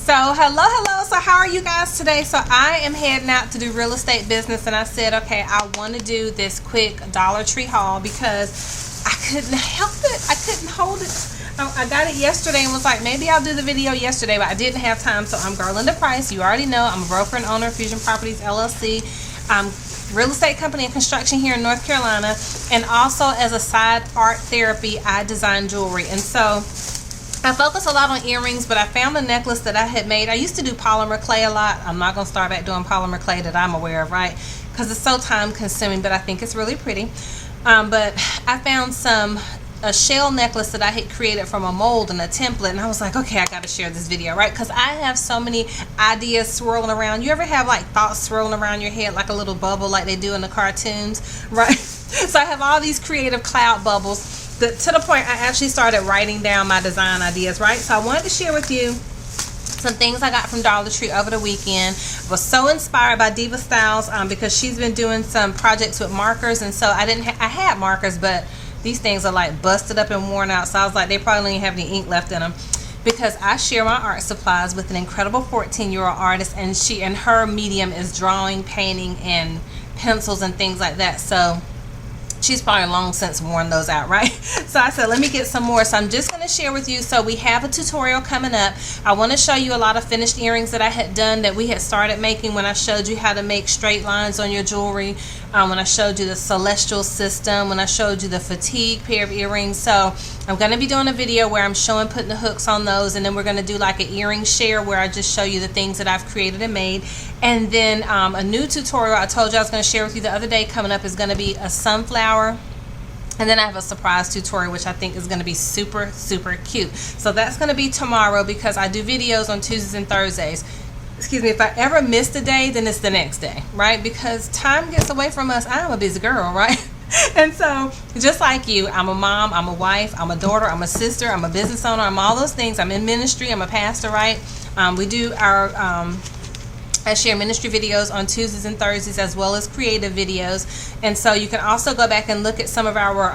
So hello. So how are you guys today? So I am heading out to do real estate business, and I said, okay, I want to do this quick Dollar Tree haul because I couldn't help it. I couldn't hold it. I got it yesterday and was like, maybe I'll do the video yesterday, but I didn't have time. So I'm Garlinda Price. You already know I'm a broker and owner of Fusion Properties LLC. Real estate company and construction here in North Carolina, and also as a side art therapy, I design jewelry. And so I focus a lot on earrings, but I found a necklace that I had made. I used to do polymer clay a lot. I'm not going to start back doing polymer clay that I'm aware of, right? Because it's so time consuming, but I think it's really pretty. But I found a shell necklace that I had created from a mold and a template, and I was like, okay, I got to share this video, right? Because I have so many ideas swirling around. You ever have like thoughts swirling around your head like a little bubble like they do in the cartoons, right? So I have all these creative cloud bubbles to the point I actually started writing down my design ideas, right? So I wanted to share with you some things I got from Dollar Tree over the weekend. I was so inspired by Diva Styles because she's been doing some projects with markers, and so I had markers, but these things are like busted up and worn out, so I was like, they probably don't even have any ink left in them, because I share my art supplies with an incredible 14-year-old artist, and her medium is drawing, painting, and pencils and things like that. So she's probably long since worn those out, right? So I said, let me get some more. So I'm just going to share with you. So we have a tutorial coming up. I want to show you a lot of finished earrings that I had done, that we had started making when I showed you how to make straight lines on your jewelry, when I showed you the celestial system, when I showed you the fatigue pair of earrings. So I'm going to be doing a video where I'm putting the hooks on those, and then we're going to do like an earring share where I just show you the things that I've created and made. And then a new tutorial I told you I was going to share with you the other day coming up is going to be a sunflower. And then I have a surprise tutorial which I think is going to be super cute. So that's going to be tomorrow, because I do videos on Tuesdays and Thursdays. Excuse me, if I ever miss a day, then it's the next day, right? Because time gets away from us. I'm a busy girl, right? And so just like you, I'm a mom, I'm a wife, I'm a daughter, I'm a sister, I'm a business owner, I'm all those things. I'm in ministry, I'm a pastor, right? We do I share ministry videos on Tuesdays and Thursdays, as well as creative videos. And so you can also go back and look at some of our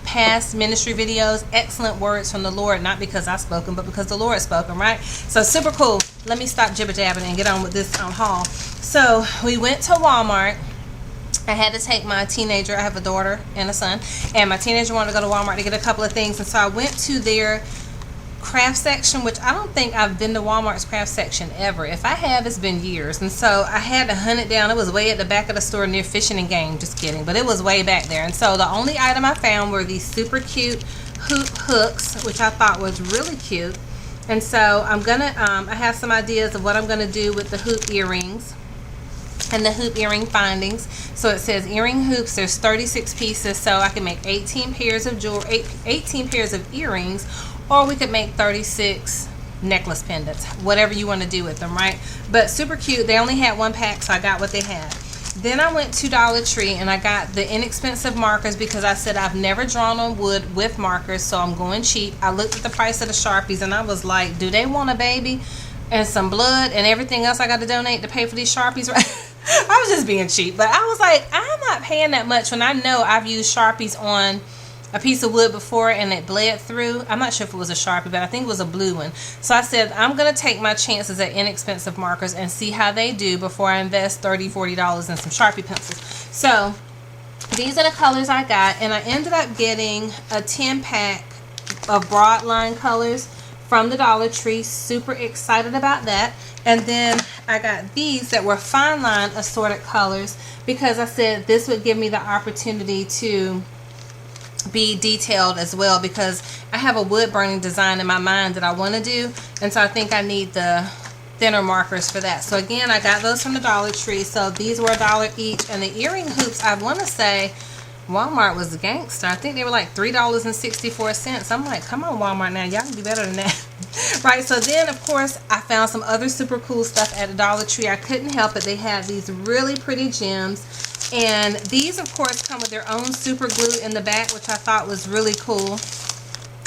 past ministry videos. Excellent words from the Lord, not because I spoke them, but because the Lord spoke them, right? So super cool. Let me stop jibber-jabbing and get on with this haul. So we went to Walmart. I had to take my teenager. I have a daughter and a son, and my teenager wanted to go to Walmart to get a couple of things. And so I went to their craft section, which I don't think I've been to Walmart's craft section ever. If I have, it's been years. And so I had to hunt it down. It was way at the back of the store near Fishing and Game. Just kidding, but it was way back there. And so the only item I found were these super cute hoop hooks, which I thought was really cute. And so I'm gonna I have some ideas of what I'm gonna do with the hoop earrings and the hoop earring findings. So it says earring hoops, there's 36 pieces, so I can make 18 pairs of jewelry, 18 pairs of earrings, or we could make 36 necklace pendants, whatever you want to do with them, right? But super cute. They only had one pack, so I got what they had. Then I went to Dollar Tree and I got the inexpensive markers, because I said I've never drawn on wood with markers, so I'm going cheap. I looked at the price of the Sharpies and I was like, do they want a baby and some blood and everything else I got to donate to pay for these Sharpies, right? I was just being cheap, but I was like, I'm not paying that much when I know I've used Sharpies on a piece of wood before and it bled through. I'm not sure if it was a Sharpie, but I think it was a blue one. So I said, I'm going to take my chances at inexpensive markers and see how they do before I invest $30, $40 in some Sharpie pencils. So these are the colors I got, and I ended up getting a 10-pack of broad line colors from the Dollar Tree. Super excited about that. And then I got these that were fine line assorted colors, because I said this would give me the opportunity to be detailed as well, because I have a wood burning design in my mind that I want to do, and so I think I need the thinner markers for that. So again, I got those from the Dollar Tree. So these were $1 each, and the earring hoops, I want to say Walmart was a gangster. I think they were like $3.64. I'm like, come on Walmart, now y'all can do better than that. Right? So then of course I found some other super cool stuff at the Dollar Tree. I couldn't help it. They had these really pretty gems, and these of course come with their own super glue in the back, which I thought was really cool,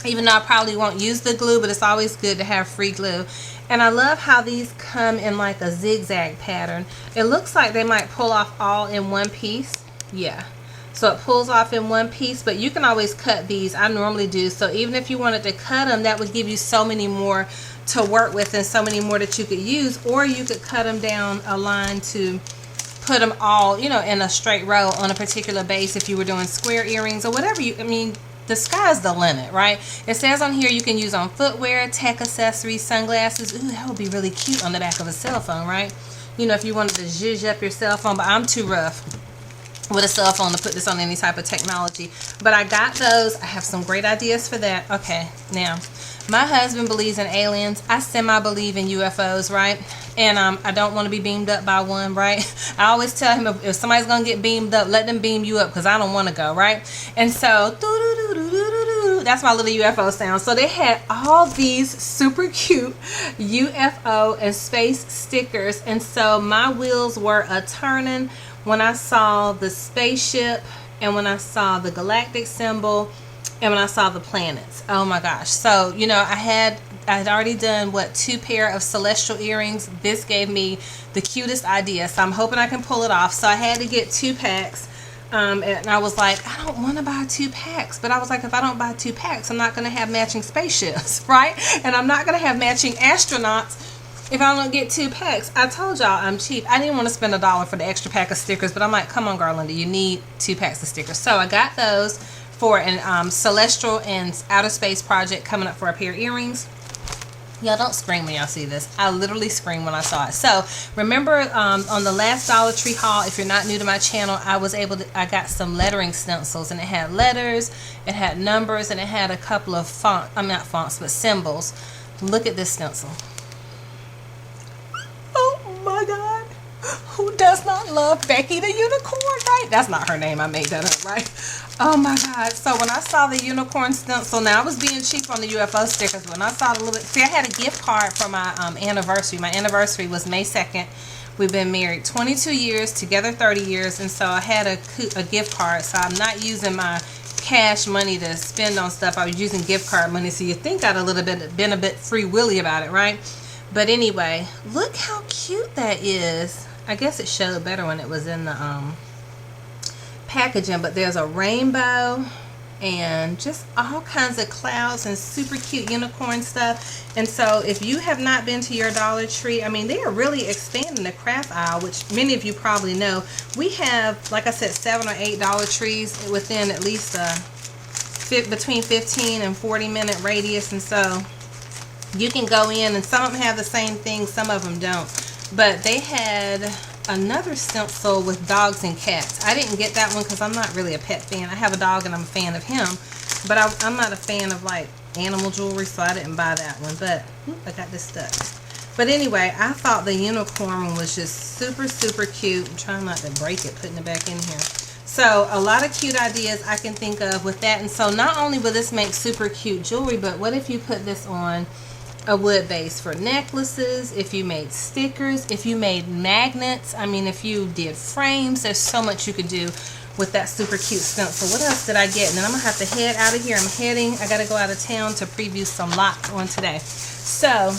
even though I probably won't use the glue, but it's always good to have free glue. And I love how these come in like a zigzag pattern. It looks like they might pull off all in one piece. Yeah, so it pulls off in one piece, but you can always cut these. I normally do. So even if you wanted to cut them, that would give you so many more to work with and so many more that you could use, or you could cut them down a line to put them all, you know, in a straight row on a particular base if you were doing square earrings or whatever you, I mean, the sky's the limit, right? It says on here you can use on footwear, tech accessories, sunglasses. Ooh, that would be really cute on the back of a cell phone, right? You know, if you wanted to zhuzh up your cell phone, but I'm too rough with a cell phone to put this on any type of technology. But I got those. I have some great ideas for that. Okay, now, my husband believes in aliens. I semi-believe in UFOs, right? And I don't want to be beamed up by one, right? I always tell him if somebody's going to get beamed up, let them beam you up because I don't want to go, right? And so, that's my little UFO sound. So they had all these super cute UFO and space stickers. And so my wheels were a-turning when I saw the spaceship and when I saw the galactic symbol and when I saw the planets. Oh my gosh. So, you know, I had already done, what, 2 pair of celestial earrings. This gave me the cutest idea. So I'm hoping I can pull it off. So I had to get 2 packs. And I was like, I don't want to buy 2 packs. But I was like, if I don't buy 2 packs, I'm not going to have matching spaceships, right? And I'm not going to have matching astronauts if I don't get 2 packs. I told y'all I'm cheap. I didn't want to spend $1 for the extra pack of stickers. But I'm like, come on, Garlinda, you need 2 packs of stickers. So I got those for an celestial and outer space project coming up for a pair of earrings. Y'all don't scream when y'all see this. I literally screamed when I saw it. So remember on the last Dollar Tree haul, if you're not new to my channel, I got some lettering stencils, and it had letters, it had numbers, and it had a couple of not fonts, but symbols. Look at this stencil. Oh my God. Who does not love Becky the Unicorn, right? That's not her name. I made that up, right? Oh my God. So when I saw the unicorn stencil, now I was being cheap on the UFO stickers. When I saw the little, see, I had a gift card for my anniversary. My anniversary was May 2nd. We've been married 22 years, together 30 years. And so I had a gift card. So I'm not using my cash money to spend on stuff. I was using gift card money. So you think I'd been a bit free willy about it, right? But anyway, look how cute that is. I guess it showed better when it was in the packaging, but there's a rainbow and just all kinds of clouds and super cute unicorn stuff. And so if you have not been to your Dollar Tree, I mean, they are really expanding the craft aisle, which many of you probably know. We have, like I said, 7 or 8 Dollar Trees within at least between 15 and 40 minute radius. And so you can go in, and some of them have the same thing, some of them don't. But they had another stencil with dogs and cats. I didn't get that one because I'm not really a pet fan. I have a dog and I'm a fan of him, but I'm not a fan of like animal jewelry, so I didn't buy that one. But I got this stuck. But anyway, I thought the unicorn one was just super, super cute. I'm trying not to break it, putting it back in here. So a lot of cute ideas I can think of with that. And so not only will this make super cute jewelry, but what if you put this on a wood base for necklaces, if you made stickers, if you made magnets, I mean, if you did frames, there's so much you could do with that super cute stencil. What else did I get? And then I'm gonna have to head out of here. I gotta go out of town to preview some lots on today. So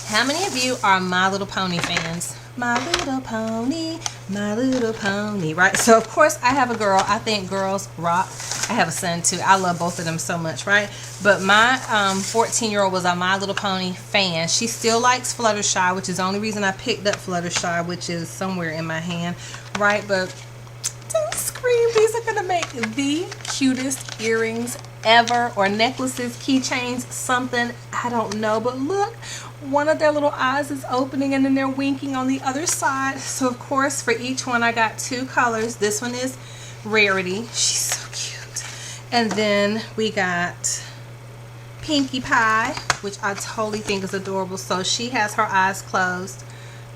how many of you are My Little Pony fans? My Little Pony, My Little Pony, right? So of course I have a girl. I think girls rock. I have a son too. I love both of them so much, right? But my 14-year-old was a My Little Pony fan. She still likes Fluttershy, which is the only reason I picked up Fluttershy, which is somewhere in my hand, right? But don't scream. These are gonna make the cutest earrings ever, or necklaces, keychains, something, I don't know. But look, one of their little eyes is opening and then they're winking on the other side. So of course for each one I got 2 colors. This one is Rarity. She's so cute. And then we got Pinkie Pie, which I totally think is adorable. So she has her eyes closed.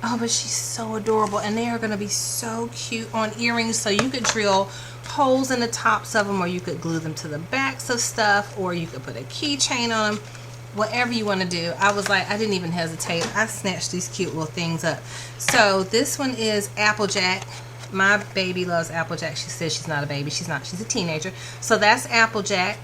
Oh, but she's so adorable, and they are going to be so cute on earrings. So you could drill holes in the tops of them, or you could glue them to the backs of stuff, or you could put a keychain on them. Whatever you want to do. I was like, I didn't even hesitate. I snatched these cute little things up. So this one is Applejack. My baby loves Applejack. She says she's not a baby. She's not. She's a teenager. So that's Applejack.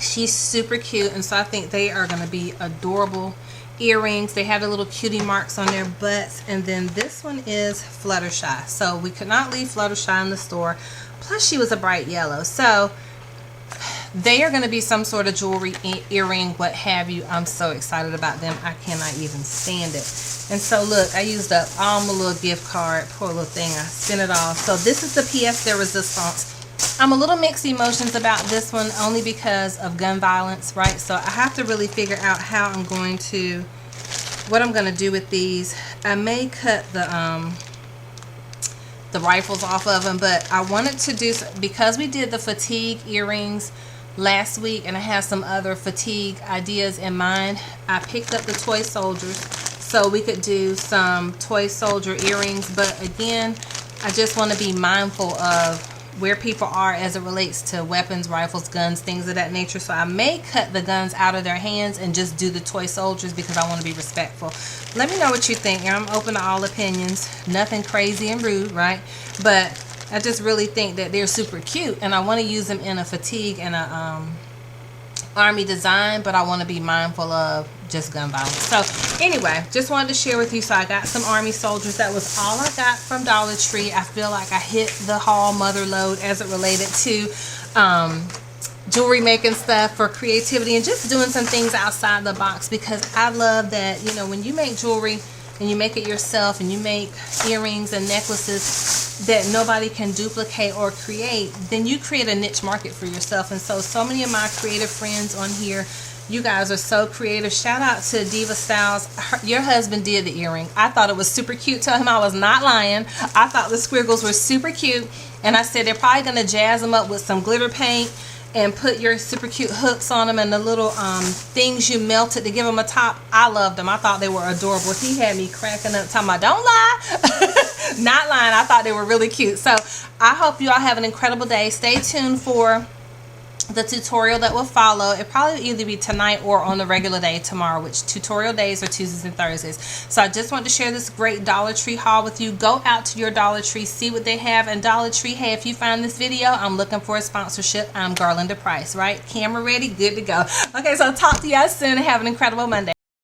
She's super cute, and so I think they are going to be adorable earrings. They have the little cutie marks on their butts. And then this one is Fluttershy. So we could not leave Fluttershy in the store. Plus she was a bright yellow. So They are going to be some sort of jewelry, earring, what have you. I'm so excited about them. I cannot even stand it. And so look, I used up all my little gift card. Poor little thing. I spent it all. So this is the pièce de resistance. I'm a little mixed emotions about this one only because of gun violence, right? So I have to really figure out how I'm going to, what I'm going to do with these. I may cut the rifles off of them, but I wanted to do, because we did the fatigue earrings last week and I have some other fatigue ideas in mind, I picked up the toy soldiers so we could do some toy soldier earrings. But again, I just want to be mindful of where people are as it relates to weapons, rifles, guns, things of that nature. So I may cut the guns out of their hands and just do the toy soldiers because I want to be respectful. Let me know what you think. I'm open to all opinions. Nothing crazy and rude, right? But I just really think that they're super cute and I want to use them in a fatigue and a army design, but I want to be mindful of just gun violence. So anyway, just wanted to share with you. So I got some army soldiers. That was all I got from Dollar Tree. I feel like I hit the haul mother load as it related to jewelry making stuff for creativity and just doing some things outside the box, because I love that, you know, when you make jewelry and you make it yourself and you make earrings and necklaces that nobody can duplicate or create, then you create a niche market for yourself. And so many of my creative friends on here, you guys are so creative. Shout out to Diva Styles. Your husband did the earring. I thought it was super cute. Tell him I was not lying. I thought the squiggles were super cute. And I said they're probably going to jazz them up with some glitter paint and put your super cute hooks on them and the little things you melted to give them a top. I loved them. I thought they were adorable. He had me cracking up talking about, don't lie. Not lying. I thought they were really cute. So I hope you all have an incredible day. Stay tuned for the tutorial that will follow. It probably either be tonight or on the regular day tomorrow, which tutorial days are Tuesdays and Thursdays. So I just want to share this great Dollar Tree haul with you. Go out to your Dollar Tree, see what they have. And Dollar Tree, hey, if you find this video, I'm looking for a sponsorship. I'm Garlinda Price, right? Camera ready, good to go. Okay, so talk to you guys soon and have an incredible Monday.